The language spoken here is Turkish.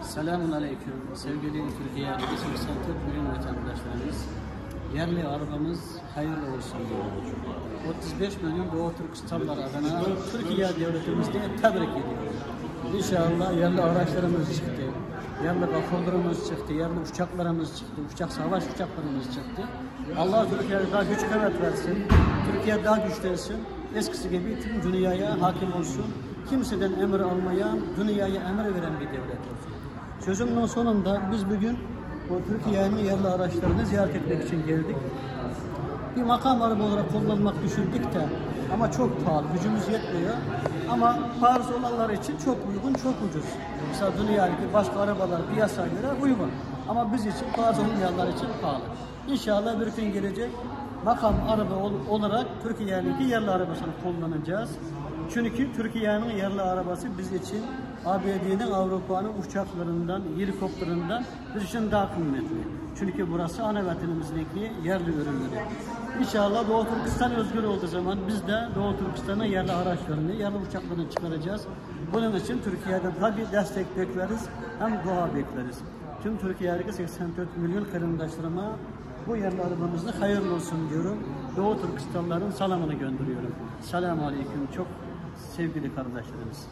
Selamun Aleyküm. Sevgili Türkiye, 84 milyon vatandaşlarımız, yerli arabamız hayırlı olsun diyor. 35 milyon Doğu Türkistanlar adına Türkiye devletimizde tebrik ediyoruz. İnşallah yerli araçlarımız çıktı, yerli vapurlarımız çıktı, yerli uçaklarımız çıktı, savaş uçaklarımız çıktı. Allah Türkiye'ye daha güç kuvvet versin, Türkiye daha güçlensin, eskisi gibi tüm dünyaya hakim olsun. Kimseden emir almayan, dünyaya emir veren bir devlet olsun. Sözümün sonunda biz bugün bu Türkiye'nin yerli araçlarını ziyaret etmek için geldik. Bir makam araba olarak kullanmak düşündük de ama çok pahalı, gücümüz yetmiyor. Ama Paris olanlar için çok uygun, çok ucuz. Mesela dünyadaki başka arabalar piyasaya göre uygun. Ama biz için, Paris olmayanlar için pahalı. İnşallah bir gün gelecek makam araba olarak Türkiye'nin yerli arabasını kullanacağız. Çünkü Türkiye'nin yerli arabası biz için ABD'nin, Avrupa'nın uçaklarından, helikopterinden biz için daha kıymetli. Çünkü burası ana vatanımızdaki yerli ürünleri. İnşallah Doğu Türkistan özgür olduğu zaman biz de Doğu Türkistan'a yerli araçlarını, yerli uçaklarını çıkaracağız. Bunun için Türkiye'den tabii destek bekleriz, hem dua bekleriz. Tüm Türkiye'deki 84 milyon kardeşlerime bu yerli arabamızda hayırlı olsun diyorum. Doğu Türkistanların salamını gönderiyorum. Selamun Aleyküm. Çok sevgili kardeşlerimiz.